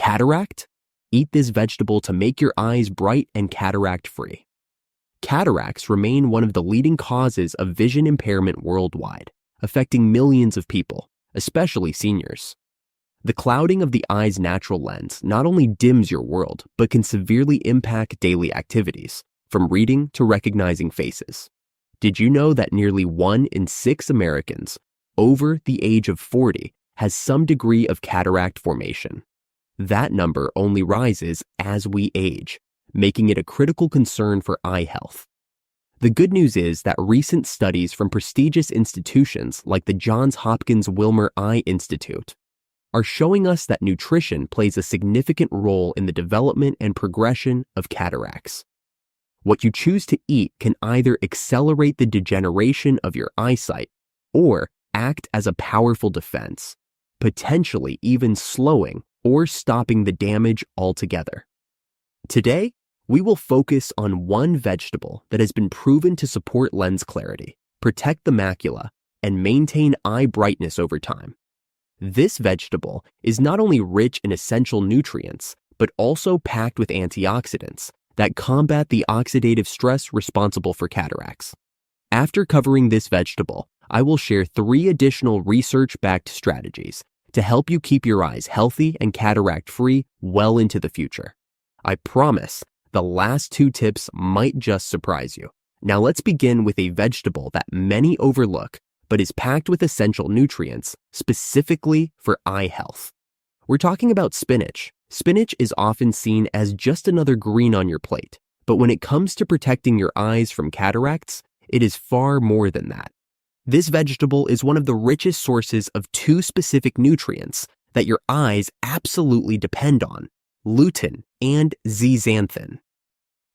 Cataract? Eat this vegetable to make your eyes bright and cataract-free. Cataracts remain one of the leading causes of vision impairment worldwide, affecting millions of people, especially seniors. The clouding of the eye's natural lens not only dims your world, but can severely impact daily activities, from reading to recognizing faces. Did you know that nearly 1 in 6 Americans over the age of 40 has some degree of cataract formation? That number only rises as we age, making it a critical concern for eye health. The good news is that recent studies from prestigious institutions like the Johns Hopkins Wilmer Eye Institute are showing us that nutrition plays a significant role in the development and progression of cataracts. What you choose to eat can either accelerate the degeneration of your eyesight or act as a powerful defense, potentially even slowing or stopping the damage altogether. Today, we will focus on one vegetable that has been proven to support lens clarity, protect the macula, and maintain eye brightness over time. This vegetable is not only rich in essential nutrients, but also packed with antioxidants that combat the oxidative stress responsible for cataracts. After covering this vegetable, I will share 3 additional research-backed strategies to help you keep your eyes healthy and cataract-free well into the future. I promise the last 2 tips might just surprise you. Now let's begin with a vegetable that many overlook, but is packed with essential nutrients specifically for eye health. We're talking about spinach. Spinach is often seen as just another green on your plate, but when it comes to protecting your eyes from cataracts, it is far more than that. This vegetable is one of the richest sources of 2 specific nutrients that your eyes absolutely depend on: lutein and zeaxanthin.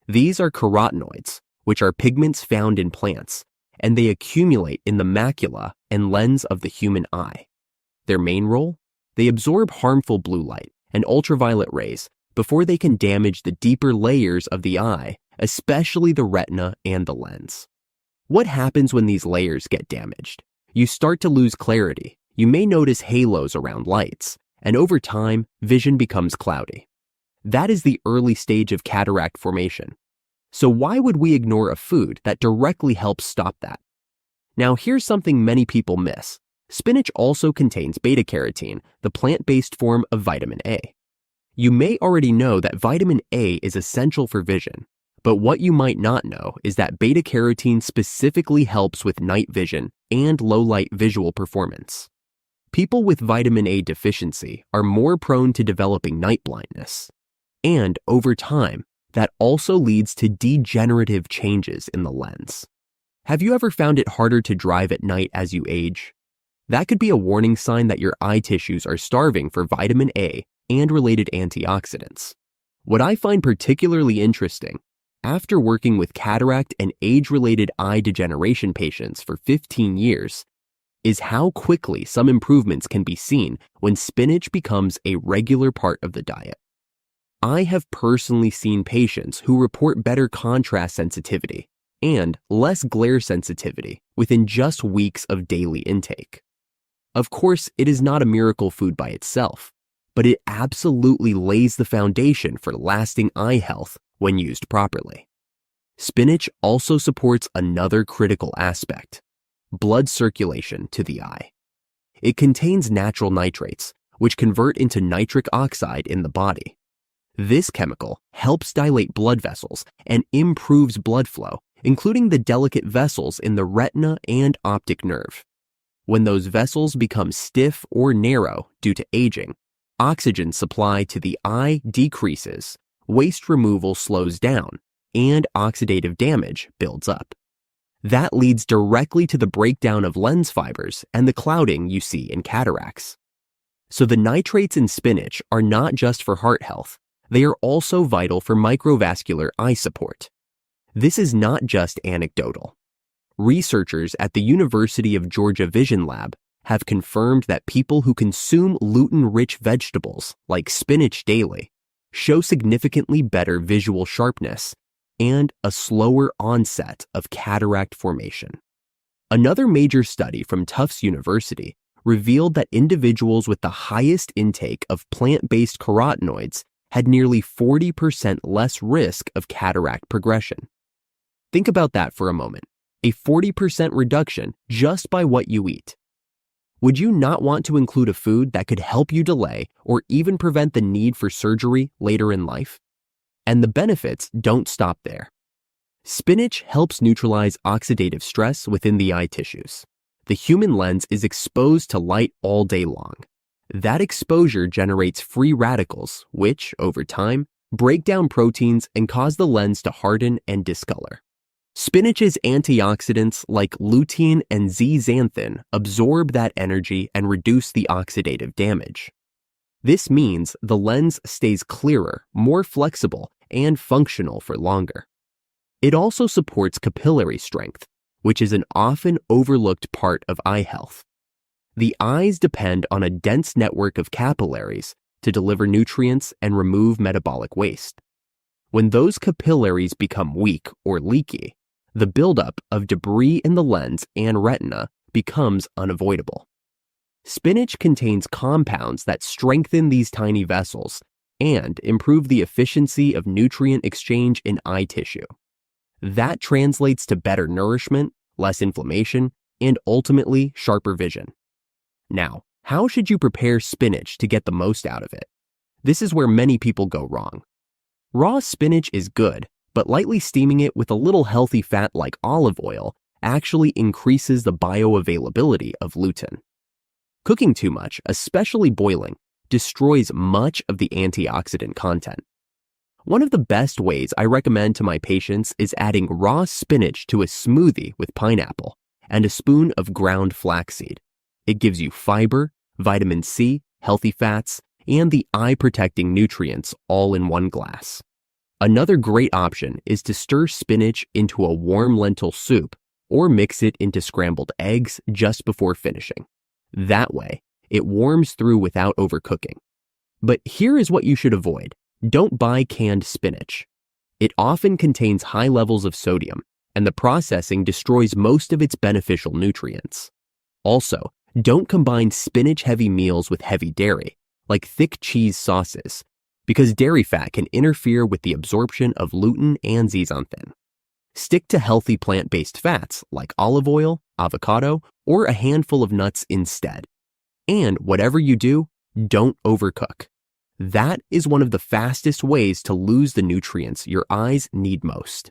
These are carotenoids, which are pigments found in plants, and they accumulate in the macula and lens of the human eye. Their main role? They absorb harmful blue light and ultraviolet rays before they can damage the deeper layers of the eye, especially the retina and the lens. What happens when these layers get damaged? You start to lose clarity. You may notice halos around lights, and over time, vision becomes cloudy. That is the early stage of cataract formation. So why would we ignore a food that directly helps stop that? Now here's something many people miss. Spinach also contains beta-carotene, the plant-based form of vitamin A. You may already know that vitamin A is essential for vision, but what you might not know is that beta-carotene specifically helps with night vision and low-light visual performance. People with vitamin A deficiency are more prone to developing night blindness. And over time, that also leads to degenerative changes in the lens. Have you ever found it harder to drive at night as you age? That could be a warning sign that your eye tissues are starving for vitamin A and related antioxidants. What I find particularly interesting, after working with cataract and age-related eye degeneration patients for 15 years, is how quickly some improvements can be seen when spinach becomes a regular part of the diet. I have personally seen patients who report better contrast sensitivity and less glare sensitivity within just weeks of daily intake. Of course, it is not a miracle food by itself, but it absolutely lays the foundation for lasting eye health when used properly. Spinach also supports another critical aspect: blood circulation to the eye. It contains natural nitrates, which convert into nitric oxide in the body. This chemical helps dilate blood vessels and improves blood flow, including the delicate vessels in the retina and optic nerve. When those vessels become stiff or narrow due to aging, oxygen supply to the eye decreases, waste removal slows down, and oxidative damage builds up. That leads directly to the breakdown of lens fibers and the clouding you see in cataracts. So the nitrates in spinach are not just for heart health, they are also vital for microvascular eye support. This is not just anecdotal. Researchers at the University of Georgia Vision Lab have confirmed that people who consume lutein-rich vegetables like spinach daily show significantly better visual sharpness and a slower onset of cataract formation. Another major study from Tufts University revealed that individuals with the highest intake of plant-based carotenoids had nearly 40% less risk of cataract progression. Think about that for a moment. A 40% reduction just by what you eat. Would you not want to include a food that could help you delay or even prevent the need for surgery later in life? And the benefits don't stop there. Spinach helps neutralize oxidative stress within the eye tissues. The human lens is exposed to light all day long. That exposure generates free radicals, which, over time, break down proteins and cause the lens to harden and discolor. Spinach's antioxidants like lutein and zeaxanthin absorb that energy and reduce the oxidative damage. This means the lens stays clearer, more flexible, and functional for longer. It also supports capillary strength, which is an often overlooked part of eye health. The eyes depend on a dense network of capillaries to deliver nutrients and remove metabolic waste. When those capillaries become weak or leaky, the buildup of debris in the lens and retina becomes unavoidable. Spinach contains compounds that strengthen these tiny vessels and improve the efficiency of nutrient exchange in eye tissue. That translates to better nourishment, less inflammation, and ultimately sharper vision. Now, how should you prepare spinach to get the most out of it? This is where many people go wrong. Raw spinach is good, but lightly steaming it with a little healthy fat like olive oil actually increases the bioavailability of lutein. Cooking too much, especially boiling, destroys much of the antioxidant content. One of the best ways I recommend to my patients is adding raw spinach to a smoothie with pineapple and a spoon of ground flaxseed. It gives you fiber, vitamin C, healthy fats, and the eye-protecting nutrients all in one glass. Another great option is to stir spinach into a warm lentil soup or mix it into scrambled eggs just before finishing. That way, it warms through without overcooking. But here is what you should avoid. Don't buy canned spinach. It often contains high levels of sodium, and the processing destroys most of its beneficial nutrients. Also, don't combine spinach-heavy meals with heavy dairy, like thick cheese sauces, because dairy fat can interfere with the absorption of lutein and zeaxanthin. Stick to healthy plant-based fats like olive oil, avocado, or a handful of nuts instead. And whatever you do, don't overcook. That is one of the fastest ways to lose the nutrients your eyes need most.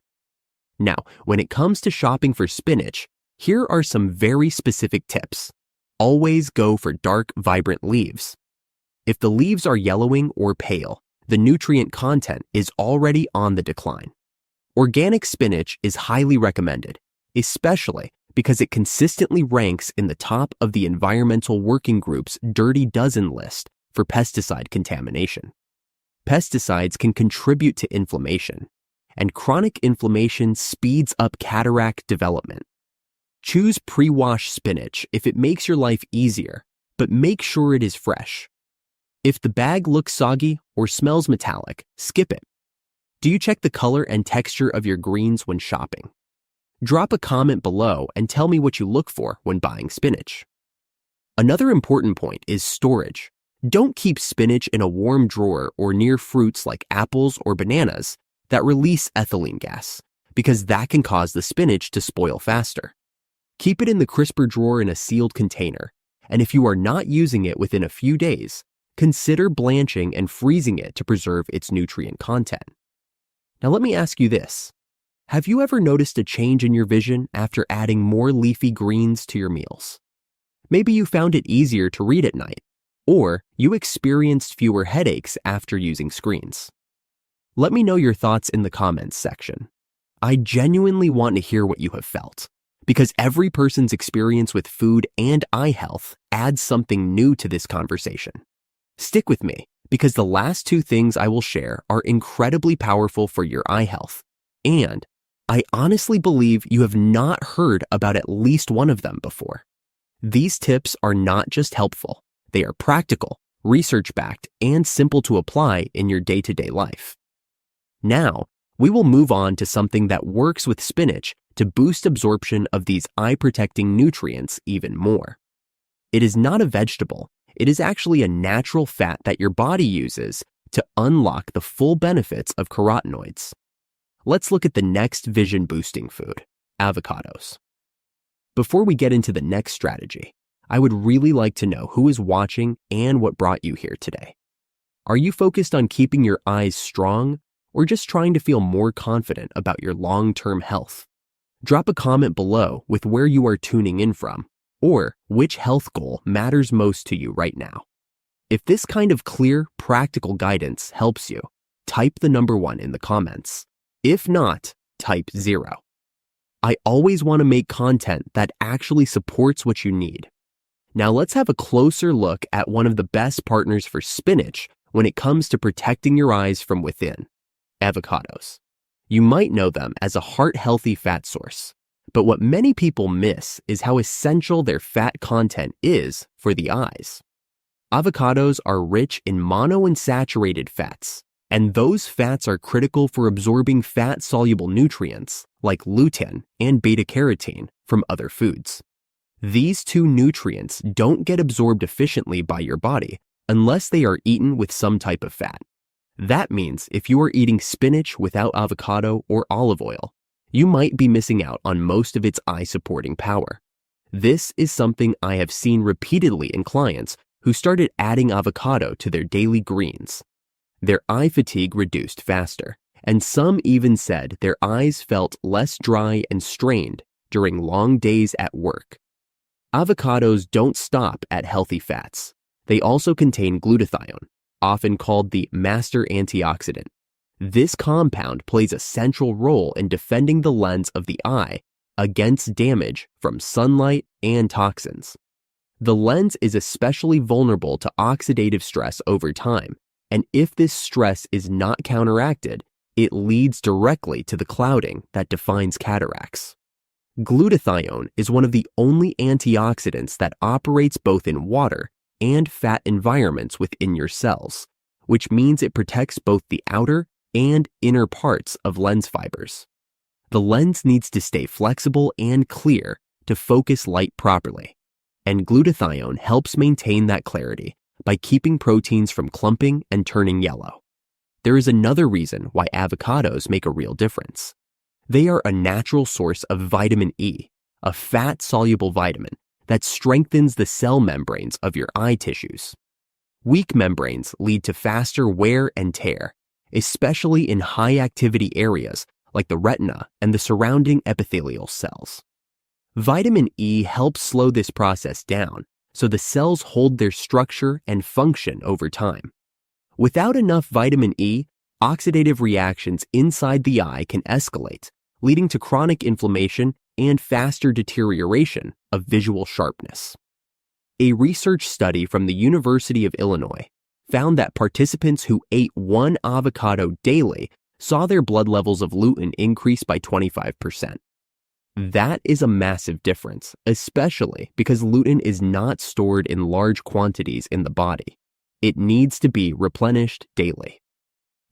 Now, when it comes to shopping for spinach, here are some very specific tips. Always go for dark, vibrant leaves. If the leaves are yellowing or pale, the nutrient content is already on the decline. Organic spinach is highly recommended, especially because it consistently ranks in the top of the Environmental Working Group's Dirty Dozen list for pesticide contamination. Pesticides can contribute to inflammation, and chronic inflammation speeds up cataract development. Choose pre-wash spinach if it makes your life easier, but make sure it is fresh. If the bag looks soggy or smells metallic, skip it. Do you check the color and texture of your greens when shopping? Drop a comment below and tell me what you look for when buying spinach. Another important point is storage. Don't keep spinach in a warm drawer or near fruits like apples or bananas that release ethylene gas, because that can cause the spinach to spoil faster. Keep it in the crisper drawer in a sealed container, and if you are not using it within a few days, consider blanching and freezing it to preserve its nutrient content. Now let me ask you this. Have you ever noticed a change in your vision after adding more leafy greens to your meals? Maybe you found it easier to read at night, or you experienced fewer headaches after using screens. Let me know your thoughts in the comments section. I genuinely want to hear what you have felt, because every person's experience with food and eye health adds something new to this conversation. Stick with me, because the last two things I will share are incredibly powerful for your eye health, and I honestly believe you have not heard about at least one of them before. These tips are not just helpful, they are practical, research-backed, and simple to apply in your day-to-day life. Now, we will move on to something that works with spinach to boost absorption of these eye-protecting nutrients even more. It is not a vegetable. It is actually a natural fat that your body uses to unlock the full benefits of carotenoids. Let's look at the next vision-boosting food, avocados. Before we get into the next strategy, I would really like to know who is watching and what brought you here today. Are you focused on keeping your eyes strong or just trying to feel more confident about your long-term health? Drop a comment below with where you are tuning in from or which health goal matters most to you right now. If this kind of clear, practical guidance helps you, type the number 1 in the comments. If not, type 0. I always want to make content that actually supports what you need. Now let's have a closer look at one of the best partners for spinach when it comes to protecting your eyes from within, avocados. You might know them as a heart-healthy fat source, but what many people miss is how essential their fat content is for the eyes. Avocados are rich in monounsaturated fats, and those fats are critical for absorbing fat-soluble nutrients like lutein and beta-carotene from other foods. These two nutrients don't get absorbed efficiently by your body unless they are eaten with some type of fat. That means if you are eating spinach without avocado or olive oil, you might be missing out on most of its eye-supporting power. This is something I have seen repeatedly in clients who started adding avocado to their daily greens. Their eye fatigue reduced faster, and some even said their eyes felt less dry and strained during long days at work. Avocados don't stop at healthy fats. They also contain glutathione, often called the master antioxidant. This compound plays a central role in defending the lens of the eye against damage from sunlight and toxins. The lens is especially vulnerable to oxidative stress over time, and if this stress is not counteracted, it leads directly to the clouding that defines cataracts. Glutathione is one of the only antioxidants that operates both in water and fat environments within your cells, which means it protects both the outer and inner parts of lens fibers. The lens needs to stay flexible and clear to focus light properly, and glutathione helps maintain that clarity by keeping proteins from clumping and turning yellow. There is another reason why avocados make a real difference. They are a natural source of vitamin E, a fat-soluble vitamin that strengthens the cell membranes of your eye tissues. Weak membranes lead to faster wear and tear, especially in high-activity areas like the retina and the surrounding epithelial cells. Vitamin E helps slow this process down so the cells hold their structure and function over time. Without enough vitamin E, oxidative reactions inside the eye can escalate, leading to chronic inflammation and faster deterioration of visual sharpness. A research study from the University of Illinois found that participants who ate one avocado daily saw their blood levels of lutein increase by 25%. That is a massive difference, especially because lutein is not stored in large quantities in the body. It needs to be replenished daily.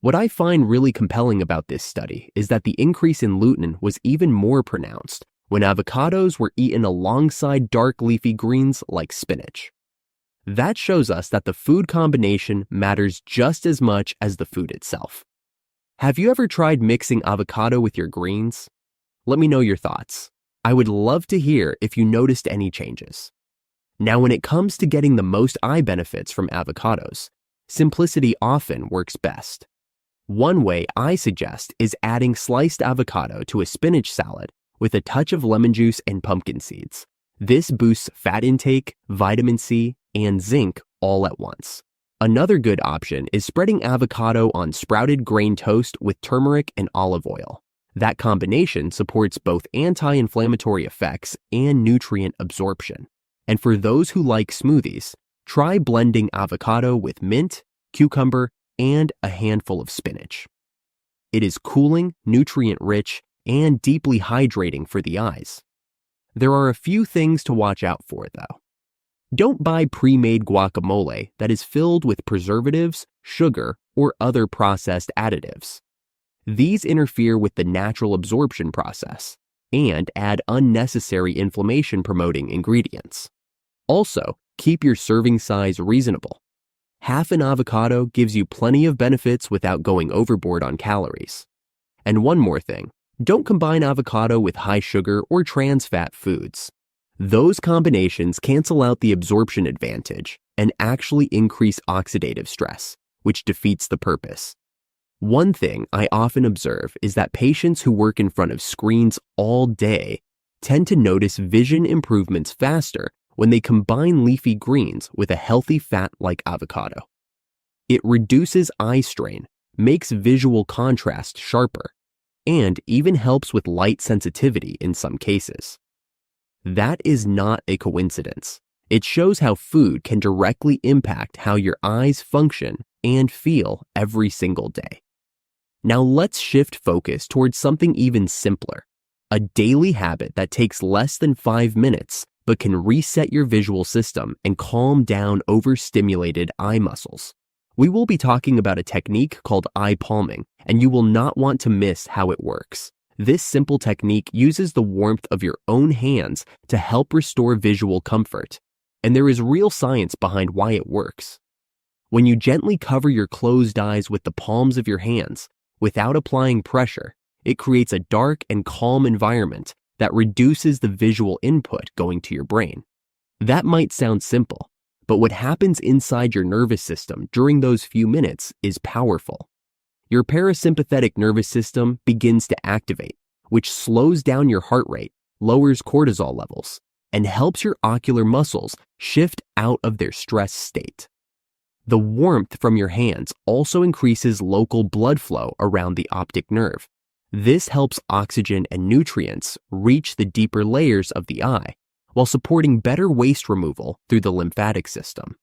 What I find really compelling about this study is that the increase in lutein was even more pronounced when avocados were eaten alongside dark leafy greens like spinach. That shows us that the food combination matters just as much as the food itself. Have you ever tried mixing avocado with your greens? Let me know your thoughts. I would love to hear if you noticed any changes. Now, when it comes to getting the most eye benefits from avocados, simplicity often works best. One way I suggest is adding sliced avocado to a spinach salad with a touch of lemon juice and pumpkin seeds. This boosts fat intake, vitamin C, and zinc all at once. Another good option is spreading avocado on sprouted grain toast with turmeric and olive oil. That combination supports both anti-inflammatory effects and nutrient absorption. And for those who like smoothies, try blending avocado with mint, cucumber, and a handful of spinach. It is cooling, nutrient-rich, and deeply hydrating for the eyes. There are a few things to watch out for, though. Don't buy pre-made guacamole that is filled with preservatives, sugar, or other processed additives. These interfere with the natural absorption process and add unnecessary inflammation-promoting ingredients. Also, Keep your serving size reasonable. Half an avocado gives you plenty of benefits without going overboard on calories. And one more thing, don't combine avocado with high sugar or trans fat foods. Those combinations cancel out the absorption advantage and actually increase oxidative stress, which defeats the purpose. One thing I often observe is that patients who work in front of screens all day tend to notice vision improvements faster when they combine leafy greens with a healthy fat like avocado. It reduces eye strain, makes visual contrast sharper, and even helps with light sensitivity in some cases. That is not a coincidence. It shows how food can directly impact how your eyes function and feel every single day. Now let's shift focus towards something even simpler, a daily habit that takes less than 5 minutes but can reset your visual system and calm down overstimulated eye muscles. We will be talking about a technique called eye palming, and you will not want to miss how it works. This simple technique uses the warmth of your own hands to help restore visual comfort, and there is real science behind why it works. When you gently cover your closed eyes with the palms of your hands, without applying pressure, it creates a dark and calm environment that reduces the visual input going to your brain. That might sound simple, but what happens inside your nervous system during those few minutes is powerful. Your parasympathetic nervous system begins to activate, which slows down your heart rate, lowers cortisol levels, and helps your ocular muscles shift out of their stress state. The warmth from your hands also increases local blood flow around the optic nerve. This helps oxygen and nutrients reach the deeper layers of the eye, while supporting better waste removal through the lymphatic system.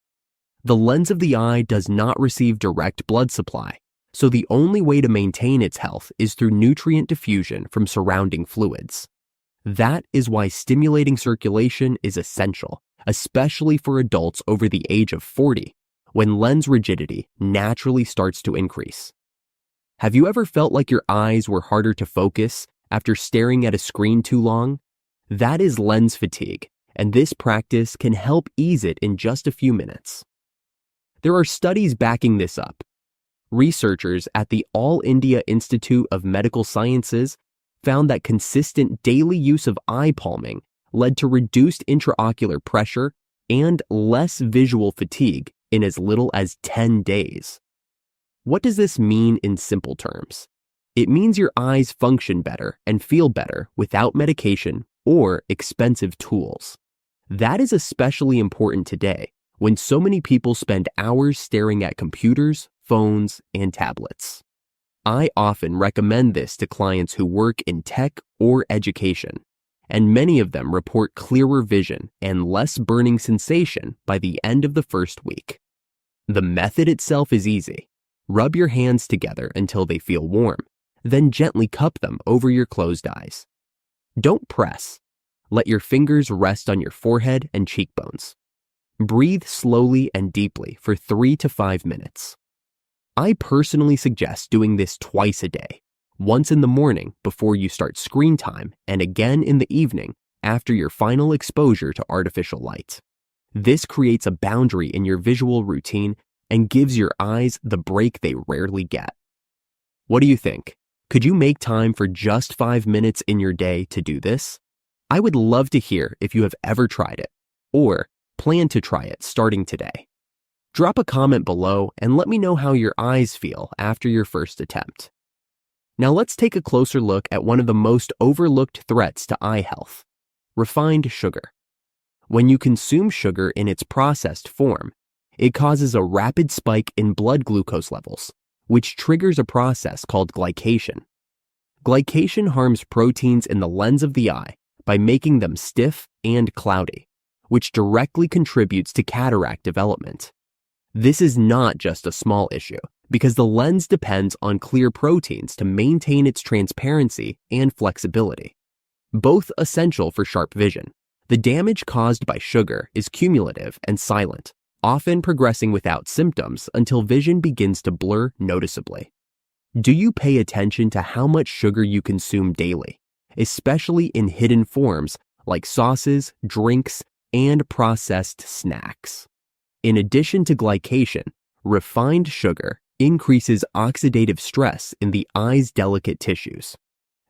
The lens of the eye does not receive direct blood supply, so the only way to maintain its health is through nutrient diffusion from surrounding fluids. That is why stimulating circulation is essential, especially for adults over the age of 40, when lens rigidity naturally starts to increase. Have you ever felt like your eyes were harder to focus after staring at a screen too long? That is lens fatigue, and this practice can help ease it in just a few minutes. There are studies backing this up. Researchers at the All India Institute of Medical Sciences found that consistent daily use of eye palming led to reduced intraocular pressure and less visual fatigue in as little as 10 days. What does this mean in simple terms? It means your eyes function better and feel better without medication or expensive tools. That is especially important today when so many people spend hours staring at computers, phones, and tablets. I often recommend this to clients who work in tech or education, and many of them report clearer vision and less burning sensation by the end of the first week. The method itself is easy. Rub your hands together until they feel warm, then gently cup them over your closed eyes. Don't press. Let your fingers rest on your forehead and cheekbones. Breathe slowly and deeply for 3 to 5 minutes. I personally suggest doing this twice a day, once in the morning before you start screen time and again in the evening after your final exposure to artificial light. This creates a boundary in your visual routine and gives your eyes the break they rarely get. What do you think? Could you make time for just 5 minutes in your day to do this? I would love to hear if you have ever tried it or plan to try it starting today. Drop a comment below and let me know how your eyes feel after your first attempt. Now let's take a closer look at one of the most overlooked threats to eye health: refined sugar. When you consume sugar in its processed form, it causes a rapid spike in blood glucose levels, which triggers a process called glycation. Glycation harms proteins in the lens of the eye by making them stiff and cloudy, which directly contributes to cataract development. This is not just a small issue, because the lens depends on clear proteins to maintain its transparency and flexibility, both essential for sharp vision. The damage caused by sugar is cumulative and silent, often progressing without symptoms until vision begins to blur noticeably. Do you pay attention to how much sugar you consume daily, especially in hidden forms like sauces, drinks, and processed snacks. In addition to glycation, refined sugar increases oxidative stress in the eye's delicate tissues.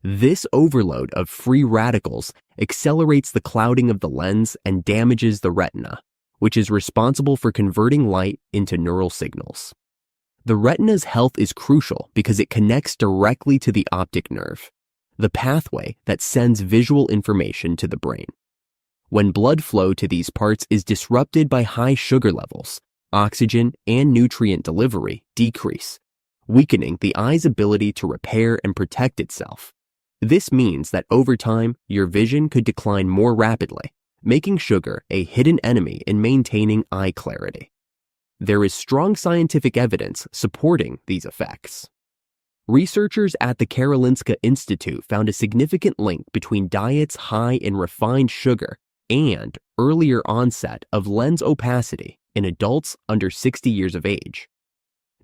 This overload of free radicals accelerates the clouding of the lens and damages the retina, which is responsible for converting light into neural signals. The retina's health is crucial because it connects directly to the optic nerve, the pathway that sends visual information to the brain. When blood flow to these parts is disrupted by high sugar levels, oxygen and nutrient delivery decrease, weakening the eye's ability to repair and protect itself. This means that over time, your vision could decline more rapidly, making sugar a hidden enemy in maintaining eye clarity. There is strong scientific evidence supporting these effects. Researchers at the Karolinska Institute found a significant link between diets high in refined sugar and earlier onset of lens opacity in adults under 60 years of age.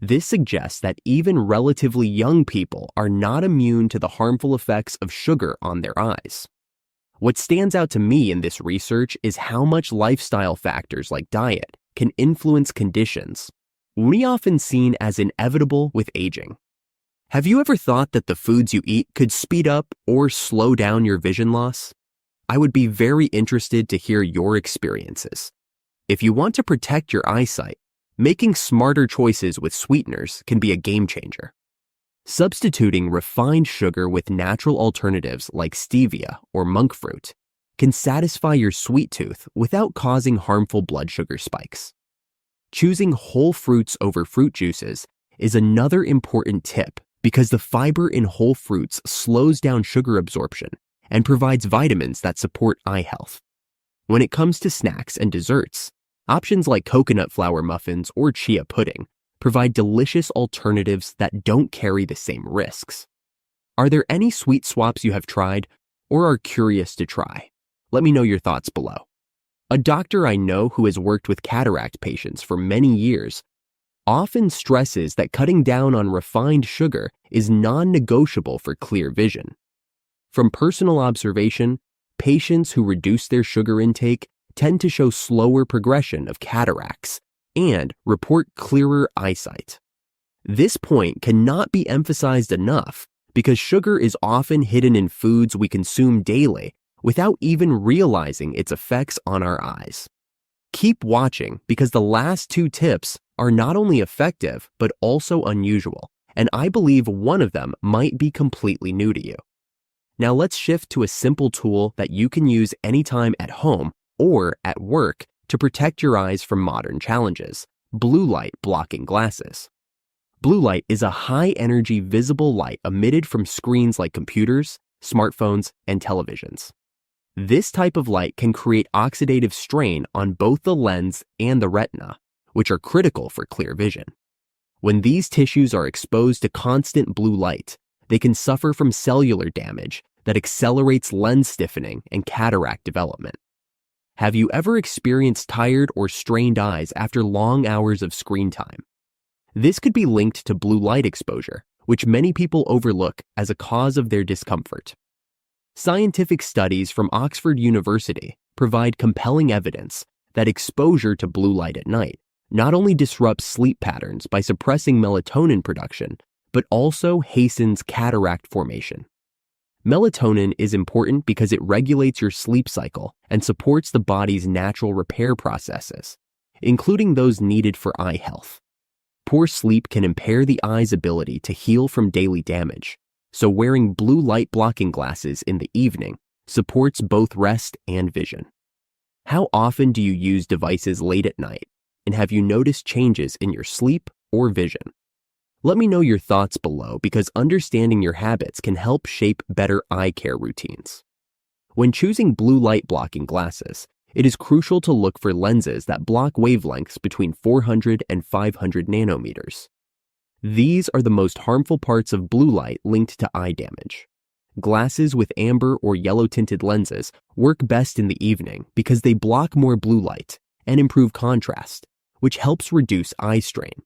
This suggests that even relatively young people are not immune to the harmful effects of sugar on their eyes. What stands out to me in this research is how much lifestyle factors like diet can influence conditions we often seen as inevitable with aging. Have you ever thought that the foods you eat could speed up or slow down your vision loss? I would be very interested to hear your experiences. If you want to protect your eyesight, making smarter choices with sweeteners can be a game changer. Substituting refined sugar with natural alternatives like stevia or monk fruit can satisfy your sweet tooth without causing harmful blood sugar spikes. Choosing whole fruits over fruit juices is another important tip because the fiber in whole fruits slows down sugar absorption and provides vitamins that support eye health. When it comes to snacks and desserts, options like coconut flour muffins or chia pudding provide delicious alternatives that don't carry the same risks. Are there any sweet swaps you have tried or are curious to try? Let me know your thoughts below. A doctor I know who has worked with cataract patients for many years often stresses that cutting down on refined sugar is non-negotiable for clear vision. From personal observation, patients who reduce their sugar intake tend to show slower progression of cataracts and report clearer eyesight. This point cannot be emphasized enough because sugar is often hidden in foods we consume daily without even realizing its effects on our eyes. Keep watching because the last two tips are not only effective but also unusual, and I believe one of them might be completely new to you. Now let's shift to a simple tool that you can use anytime at home or at work to protect your eyes from modern challenges: blue light blocking glasses. Blue light is a high-energy visible light emitted from screens like computers, smartphones, and televisions. This type of light can create oxidative strain on both the lens and the retina, which are critical for clear vision. When these tissues are exposed to constant blue light, they can suffer from cellular damage that accelerates lens stiffening and cataract development. Have you ever experienced tired or strained eyes after long hours of screen time? This could be linked to blue light exposure, which many people overlook as a cause of their discomfort. Scientific studies from Oxford University provide compelling evidence that exposure to blue light at night not only disrupts sleep patterns by suppressing melatonin production, but also hastens cataract formation. Melatonin is important because it regulates your sleep cycle and supports the body's natural repair processes, including those needed for eye health. Poor sleep can impair the eye's ability to heal from daily damage, so wearing blue light blocking glasses in the evening supports both rest and vision. How often do you use devices late at night, and have you noticed changes in your sleep or vision? Let me know your thoughts below because understanding your habits can help shape better eye care routines. When choosing blue light blocking glasses, it is crucial to look for lenses that block wavelengths between 400 and 500 nanometers. These are the most harmful parts of blue light linked to eye damage. Glasses with amber or yellow-tinted lenses work best in the evening because they block more blue light and improve contrast, which helps reduce eye strain.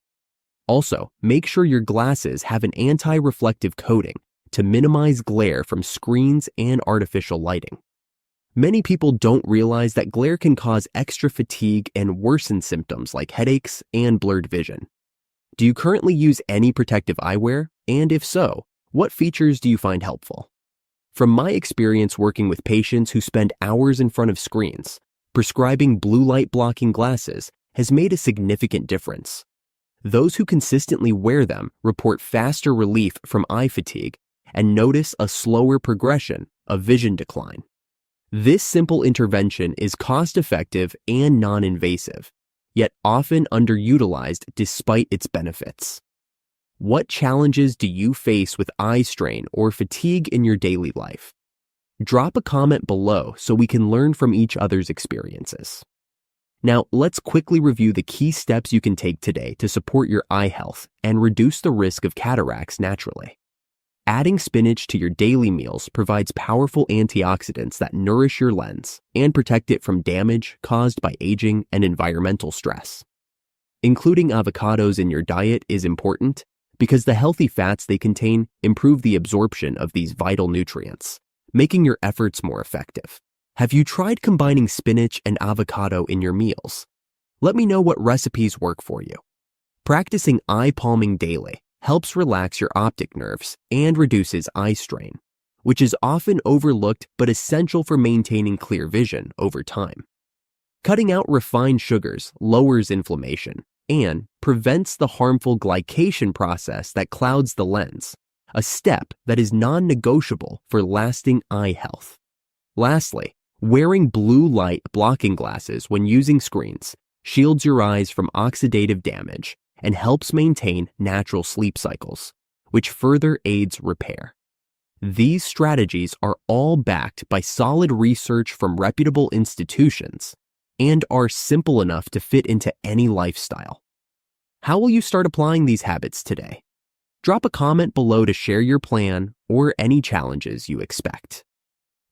Also, make sure your glasses have an anti-reflective coating to minimize glare from screens and artificial lighting. Many people don't realize that glare can cause extra fatigue and worsen symptoms like headaches and blurred vision. Do you currently use any protective eyewear? And if so, what features do you find helpful? From my experience working with patients who spend hours in front of screens, prescribing blue light blocking glasses has made a significant difference. Those who consistently wear them report faster relief from eye fatigue and notice a slower progression of vision decline. This simple intervention is cost-effective and non-invasive, yet often underutilized despite its benefits. What challenges do you face with eye strain or fatigue in your daily life? Drop a comment below so we can learn from each other's experiences. Now, let's quickly review the key steps you can take today to support your eye health and reduce the risk of cataracts naturally. Adding spinach to your daily meals provides powerful antioxidants that nourish your lens and protect it from damage caused by aging and environmental stress. Including avocados in your diet is important because the healthy fats they contain improve the absorption of these vital nutrients, making your efforts more effective. Have you tried combining spinach and avocado in your meals? Let me know what recipes work for you. Practicing eye palming daily helps relax your optic nerves and reduces eye strain, which is often overlooked but essential for maintaining clear vision over time. Cutting out refined sugars lowers inflammation and prevents the harmful glycation process that clouds the lens, a step that is non-negotiable for lasting eye health. Lastly, wearing blue light blocking glasses when using screens shields your eyes from oxidative damage and helps maintain natural sleep cycles, which further aids repair. These strategies are all backed by solid research from reputable institutions and are simple enough to fit into any lifestyle. How will you start applying these habits today? Drop a comment below to share your plan or any challenges you expect.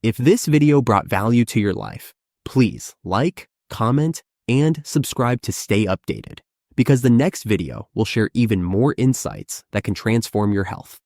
If this video brought value to your life, please like, comment, and subscribe to stay updated, because the next video will share even more insights that can transform your health.